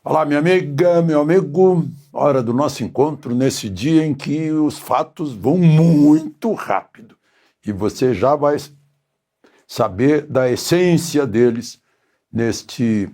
Olá, minha amiga, meu amigo, hora do nosso encontro nesse dia em que os fatos vão muito rápido e você já vai saber da essência deles neste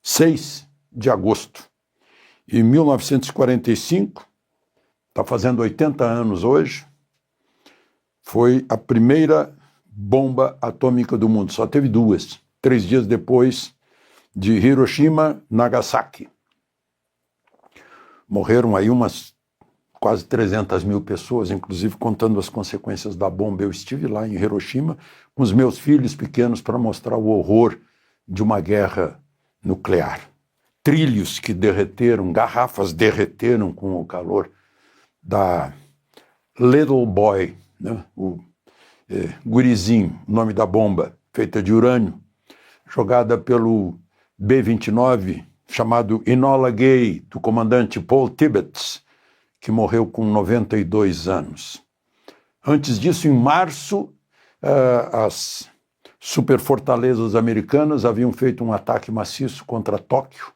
6 de agosto. Em 1945, está fazendo 80 anos hoje, foi a primeira bomba atômica do mundo, só teve 2, 3 dias depois de Hiroshima, Nagasaki. Morreram aí umas quase 300 mil pessoas, inclusive contando as consequências da bomba. Eu estive lá em Hiroshima com os meus filhos pequenos para mostrar o horror de uma guerra nuclear. Trilhos que derreteram, garrafas derreteram com o calor da Little Boy, né? O gurizinho, o nome da bomba, feita de urânio, jogada pelo B-29, chamado Enola Gay, do comandante Paul Tibbets, que morreu com 92 anos. Antes disso, em março, as superfortalezas americanas haviam feito um ataque maciço contra Tóquio,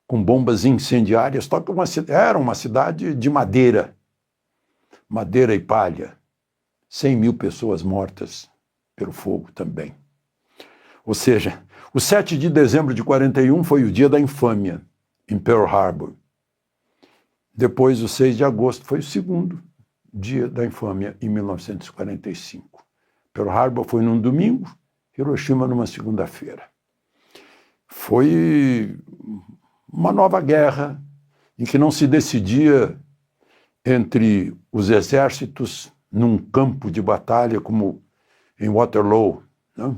com bombas incendiárias. Tóquio era uma cidade de madeira e palha. 100 mil pessoas mortas pelo fogo também. Ou seja, o 7 de dezembro de 41 foi o dia da infâmia, em Pearl Harbor. Depois, o 6 de agosto, foi o segundo dia da infâmia, em 1945. Pearl Harbor foi num domingo, Hiroshima numa segunda-feira. Foi uma nova guerra em que não se decidia entre os exércitos num campo de batalha como em Waterloo, né?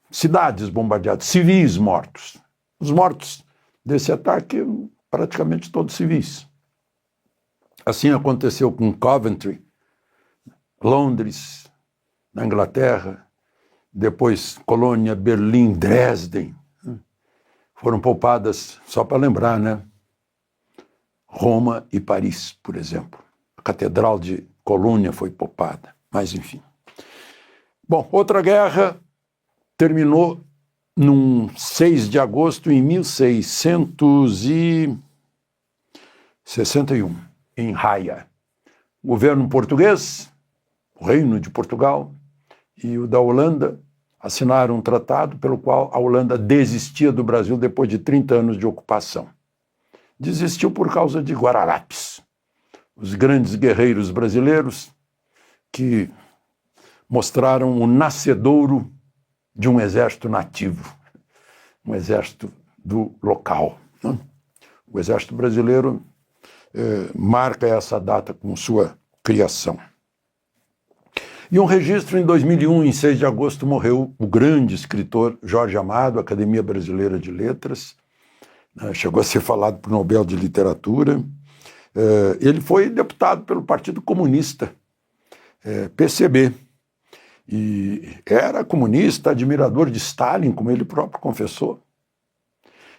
Cidades bombardeadas, civis mortos. Os mortos desse ataque, praticamente todos civis. Assim aconteceu com Coventry, Londres, na Inglaterra, depois Colônia, Berlim, Dresden. Foram poupadas, só para lembrar, né? Roma e Paris, por exemplo. A Catedral de Colônia foi poupada, mas enfim. Bom, outra guerra terminou num 6 de agosto em 1661, em Haia. O governo português, o Reino de Portugal e o da Holanda assinaram um tratado pelo qual a Holanda desistia do Brasil depois de 30 anos de ocupação. Desistiu por causa de Guararapes, os grandes guerreiros brasileiros que mostraram o nascedouro de um exército nativo, um exército do local, né? O exército brasileiro marca essa data com sua criação. E um registro em 2001, em 6 de agosto, morreu o grande escritor Jorge Amado, Academia Brasileira de Letras, chegou a ser falado para o Nobel de Literatura. Ele foi deputado pelo Partido Comunista, PCB, e era comunista, admirador de Stalin, como ele próprio confessou.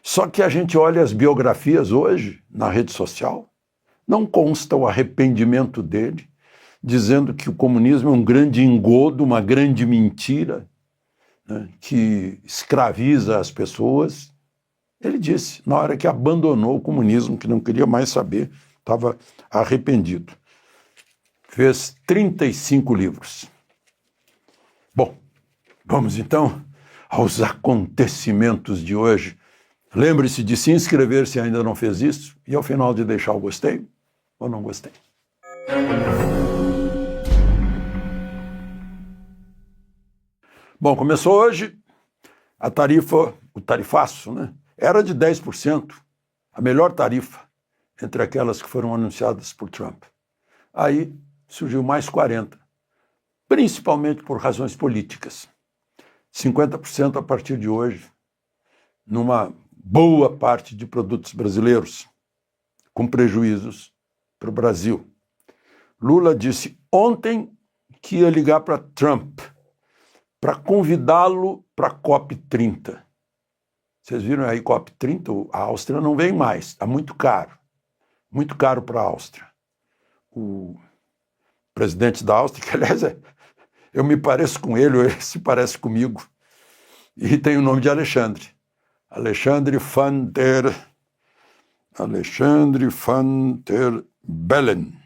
Só que a gente olha as biografias hoje na rede social, não consta o arrependimento dele, dizendo que o comunismo é um grande engodo, uma grande mentira, né, que escraviza as pessoas. Ele disse, na hora que abandonou o comunismo, que não queria mais saber, estava arrependido. Fez 35 livros. Bom, vamos então aos acontecimentos de hoje. Lembre-se de se inscrever se ainda não fez isso e ao final de deixar o gostei ou não gostei. Bom, começou hoje a tarifa, o tarifaço, né? Era de 10%, a melhor tarifa entre aquelas que foram anunciadas por Trump. Aí surgiu mais 40%, principalmente por razões políticas. 50% a partir de hoje, numa boa parte de produtos brasileiros, com prejuízos para o Brasil. Lula disse ontem que ia ligar para Trump para convidá-lo para a COP30. Vocês viram aí COP30? A Áustria não vem mais, está muito caro para a Áustria. O presidente da Áustria, que aliás eu me pareço com ele, ou ele se parece comigo, e tem o nome de Alexandre. Alexandre Van der Bellen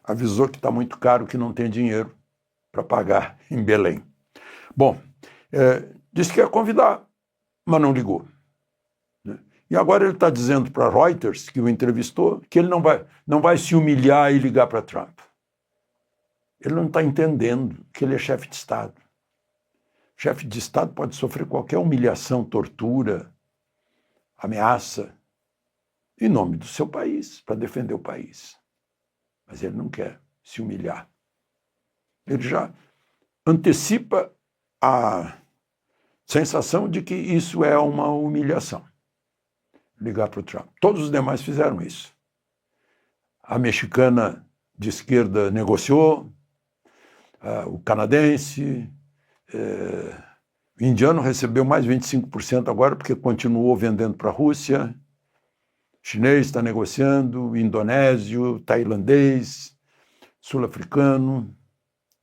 avisou que está muito caro, que não tem dinheiro para pagar em Belém. Bom, disse que ia convidar, mas não ligou. E agora ele está dizendo para Reuters, que o entrevistou, que ele não vai se humilhar e ligar para Trump. Ele não está entendendo que ele é chefe de Estado. Chefe de Estado pode sofrer qualquer humilhação, tortura, ameaça, em nome do seu país, para defender o país. Mas ele não quer se humilhar. Ele já antecipa a sensação de que isso é uma humilhação. Ligar para o Trump. Todos os demais fizeram isso. A mexicana de esquerda negociou, o canadense, o indiano recebeu mais 25% agora porque continuou vendendo para a Rússia, o chinês está negociando, o indonésio, o tailandês, sul-africano.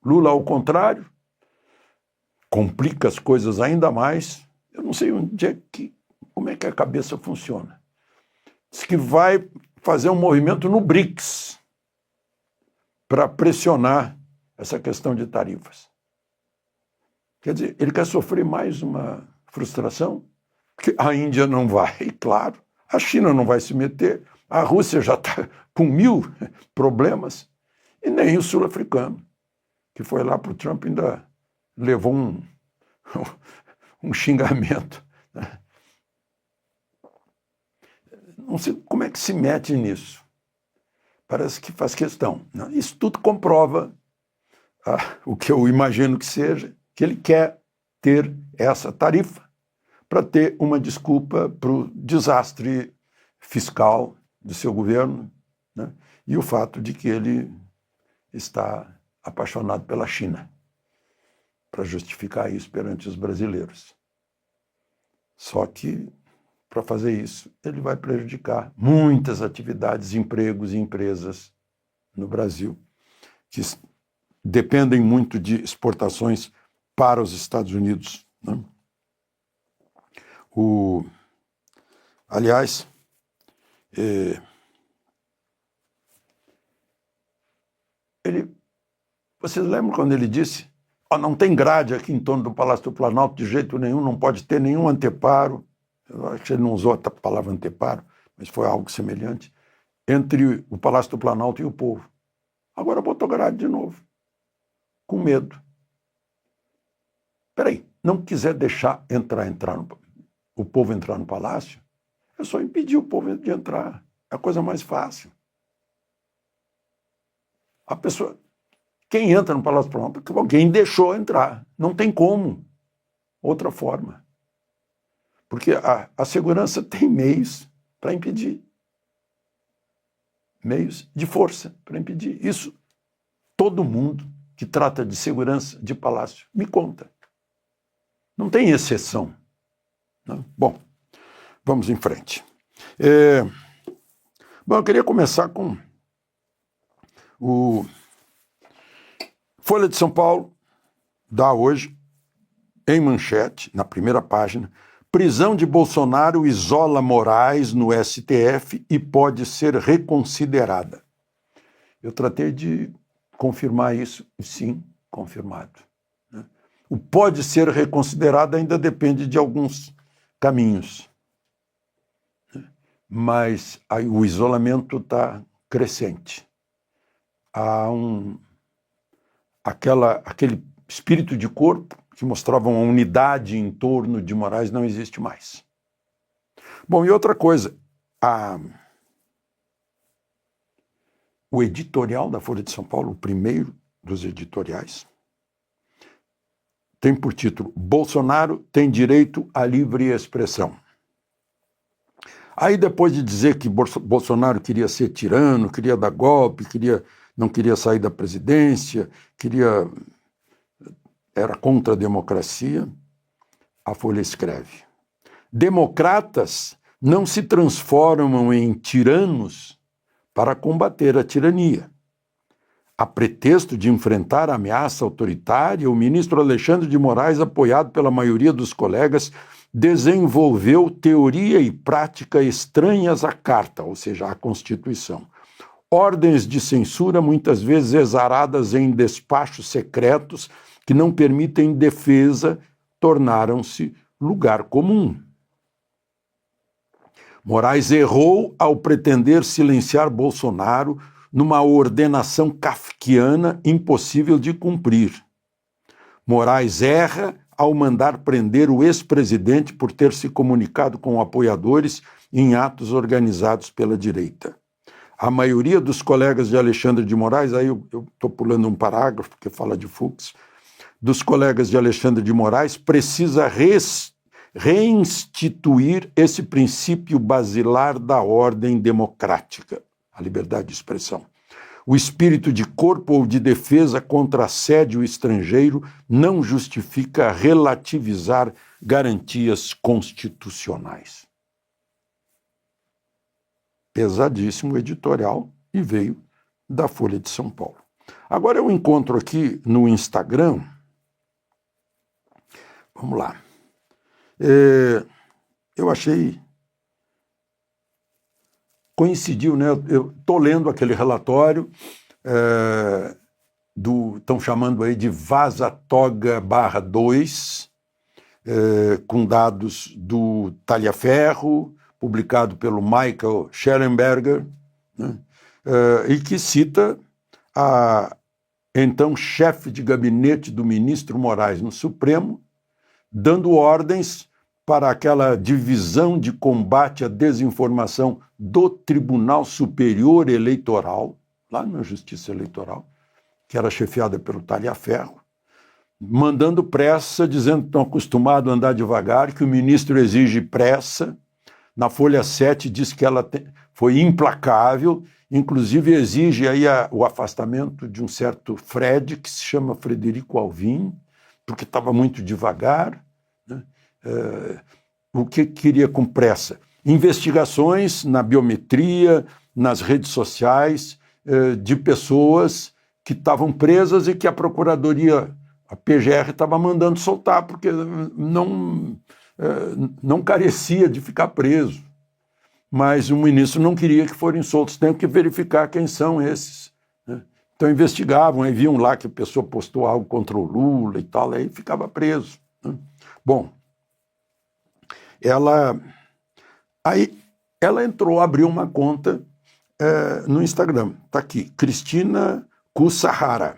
Lula, ao contrário, complica as coisas ainda mais. Eu não sei como é que a cabeça funciona. Diz que vai fazer um movimento no BRICS para pressionar essa questão de tarifas. Quer dizer, ele quer sofrer mais uma frustração, porque a Índia não vai, claro, a China não vai se meter, a Rússia já está com 1000 problemas, e nem o sul-africano, que foi lá para o Trump ainda levou um xingamento. Não sei como é que se mete nisso. Parece que faz questão. Isso tudo comprova o que eu imagino que seja, que ele quer ter essa tarifa para ter uma desculpa para o desastre fiscal do seu governo, né? E o fato de que ele está apaixonado pela China, para justificar isso perante os brasileiros. Só que, para fazer isso, ele vai prejudicar muitas atividades, empregos e empresas no Brasil, que dependem muito de exportações para os Estados Unidos, né? Aliás, vocês lembram quando ele disse: não tem grade aqui em torno do Palácio do Planalto de jeito nenhum, não pode ter nenhum anteparo. Eu acho que ele não usou a palavra anteparo, mas foi algo semelhante, entre o Palácio do Planalto e o povo. Agora botou grade de novo, com medo. Espera aí, não quiser deixar o povo entrar no palácio, é só impedir o povo de entrar. É a coisa mais fácil. Quem entra no Palácio do Planalto, alguém deixou entrar. Não tem como. Outra forma. Porque a segurança tem meios para impedir. Meios de força para impedir. Isso, todo mundo que trata de segurança de palácio me conta. Não tem exceção. Não? Bom, vamos em frente. Eu queria começar com o Folha de São Paulo dá hoje, em manchete, na primeira página: prisão de Bolsonaro isola Moraes no STF e pode ser reconsiderada. Eu tratei de confirmar isso, e sim, confirmado. O pode ser reconsiderado ainda depende de alguns caminhos. Mas o isolamento está crescente. Há aquele espírito de corpo que mostrava uma unidade em torno de Moraes não existe mais. Bom, e outra coisa, o editorial da Folha de São Paulo, o primeiro dos editoriais, tem por título: Bolsonaro tem direito à livre expressão. Aí, depois de dizer que Bolsonaro queria ser tirano, queria dar golpe, não queria sair da presidência, era contra a democracia, a Folha escreve: democratas não se transformam em tiranos para combater a tirania. A pretexto de enfrentar a ameaça autoritária, o ministro Alexandre de Moraes, apoiado pela maioria dos colegas, desenvolveu teoria e prática estranhas à carta, ou seja, à Constituição. Ordens de censura, muitas vezes exaradas em despachos secretos que não permitem defesa, tornaram-se lugar comum. Moraes errou ao pretender silenciar Bolsonaro numa ordenação kafkiana impossível de cumprir. Moraes erra ao mandar prender o ex-presidente por ter se comunicado com apoiadores em atos organizados pela direita. A maioria dos colegas de Alexandre de Moraes, aí eu estou pulando um parágrafo porque fala de Fux, dos colegas de Alexandre de Moraes, precisa reinstituir esse princípio basilar da ordem democrática, a liberdade de expressão. O espírito de corpo ou de defesa contra assédio estrangeiro não justifica relativizar garantias constitucionais. Pesadíssimo editorial e veio da Folha de São Paulo. Agora eu encontro aqui no Instagram, vamos lá, eu achei, coincidiu, né? Eu estou lendo aquele relatório estão chamando aí de Vaza Toga /2, com dados do Talhaferro, publicado pelo Michael Schellenberger, né? E que cita a então chefe de gabinete do ministro Moraes no Supremo, dando ordens para aquela divisão de combate à desinformação do Tribunal Superior Eleitoral, lá na Justiça Eleitoral, que era chefiada pelo Talhaferro, mandando pressa, dizendo que estão acostumados a andar devagar, que o ministro exige pressa. Na Folha 7 diz que ela foi implacável, inclusive exige aí o afastamento de um certo Fred, que se chama Frederico Alvim, porque estava muito devagar, né? O que queria com pressa? Investigações na biometria, nas redes sociais, de pessoas que estavam presas e que a Procuradoria, a PGR, estava mandando soltar, porque não carecia de ficar preso. Mas o ministro não queria que forem soltos, tem que verificar quem são esses, né? Então investigavam, aí viam lá que a pessoa postou algo contra o Lula e tal, aí ficava preso, né? Bom, ela entrou, abriu uma conta no Instagram, está aqui, Cristina Kussahara.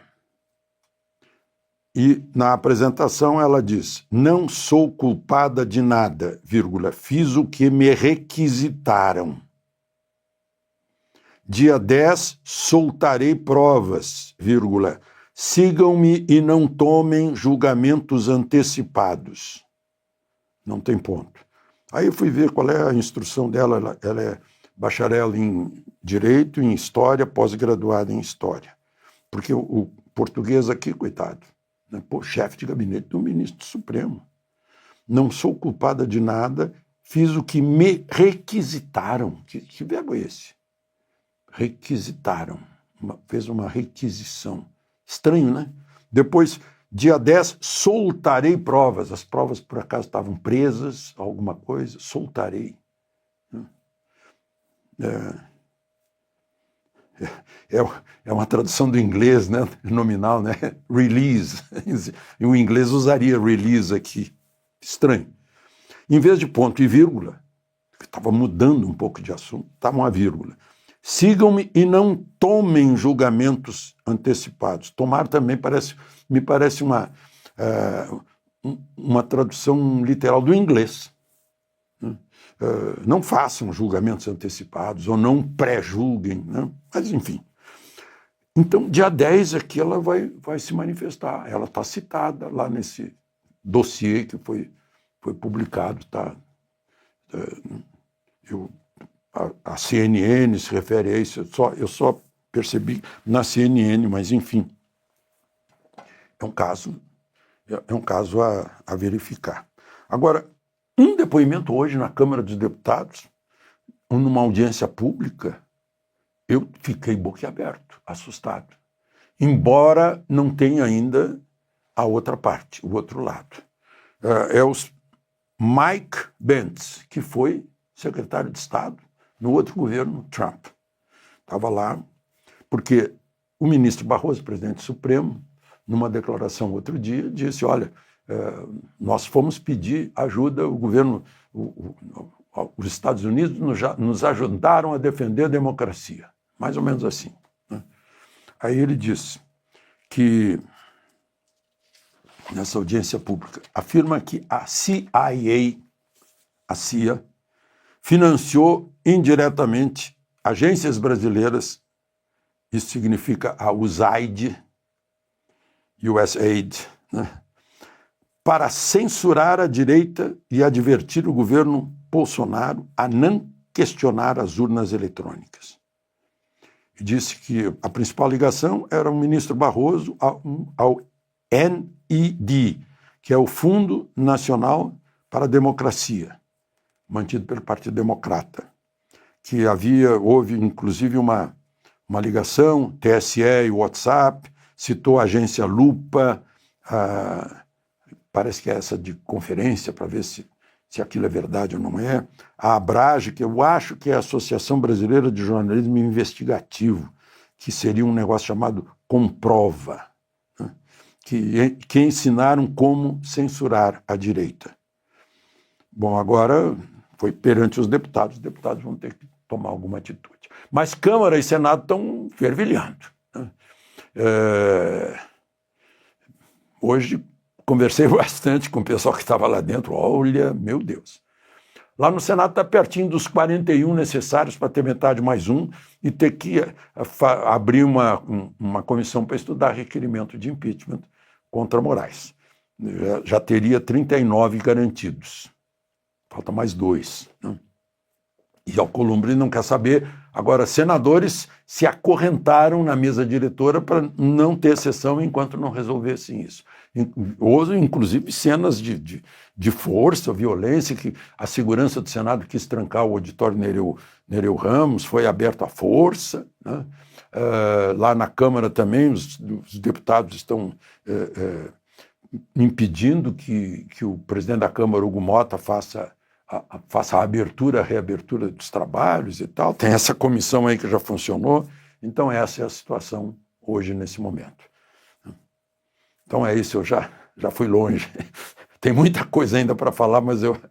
E na apresentação ela diz: não sou culpada de nada, vírgula, fiz o que me requisitaram. Dia 10, soltarei provas, vírgula, sigam-me e não tomem julgamentos antecipados. Não tem ponto. Aí eu fui ver qual é a instrução dela, ela é bacharel em Direito, em História, pós-graduada em História. Porque o português aqui, coitado, né? Pô, chefe de gabinete do ministro Supremo. Não sou culpada de nada, fiz o que me requisitaram. Que verbo é esse? Requisitaram. Fez uma requisição. Estranho, né? Depois, dia 10, soltarei provas. As provas, por acaso, estavam presas, alguma coisa, soltarei. É uma tradução do inglês, né? Nominal, né? Release. E o inglês usaria release aqui. Estranho. Em vez de ponto e vírgula, que estava mudando um pouco de assunto, estava uma vírgula. Sigam-me e não tomem julgamentos antecipados. Tomar também me parece uma tradução literal do inglês. Não façam julgamentos antecipados ou não pré-julguem, né? Mas enfim. Então, dia 10 aqui ela vai se manifestar. Ela está citada lá nesse dossiê que foi publicado. Tá? A CNN se refere a isso, eu só percebi na CNN, mas enfim. É um caso a verificar. Agora, um depoimento hoje na Câmara dos Deputados, numa audiência pública, eu fiquei boquiaberto, assustado. Embora não tenha ainda a outra parte, o outro lado. Mike Pence, que foi secretário de Estado no outro governo Trump. Estava lá, porque o ministro Barroso, presidente supremo, numa declaração outro dia, disse, olha, nós fomos pedir ajuda, o governo, os Estados Unidos nos ajudaram a defender a democracia. Mais ou menos assim. Né? Aí ele disse que, nessa audiência pública, afirma que a CIA, financiou indiretamente agências brasileiras, isso significa a USAID, né, para censurar a direita e advertir o governo Bolsonaro a não questionar as urnas eletrônicas. E disse que a principal ligação era o ministro Barroso ao NED, que é o Fundo Nacional para a Democracia, mantido pelo Partido Democrata, que houve inclusive uma ligação, TSE e WhatsApp, citou a agência Lupa, parece que é essa de conferência, para ver se aquilo é verdade ou não é, a Abrage, que eu acho que é a Associação Brasileira de Jornalismo Investigativo, que seria um negócio chamado Comprova, né? que ensinaram como censurar a direita. Bom, agora foi perante os deputados vão ter que tomar alguma atitude. Mas Câmara e Senado estão fervilhando. Né? Hoje conversei bastante com o pessoal que estava lá dentro. Olha, meu Deus. Lá no Senado está pertinho dos 41 necessários para ter metade mais um e ter que abrir uma comissão para estudar requerimento de impeachment contra Moraes. Já teria 39 garantidos. Falta mais 2. Né? E Alcolumbre não quer saber. Agora, senadores se acorrentaram na mesa diretora para não ter sessão enquanto não resolvessem isso. Houve, inclusive, cenas de força, violência, que a segurança do Senado quis trancar o auditório Nereu Ramos, foi aberto à força. Né? Lá na Câmara também, os deputados estão impedindo que o presidente da Câmara, Hugo Mota, faça a reabertura dos trabalhos e tal. Tem essa comissão aí que já funcionou. Então, essa é a situação hoje, nesse momento. Então é isso, eu já fui longe. Tem muita coisa ainda para falar, mas eu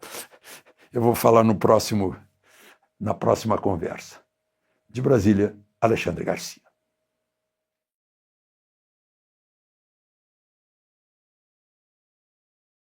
vou falar na próxima conversa. De Brasília, Alexandre Garcia.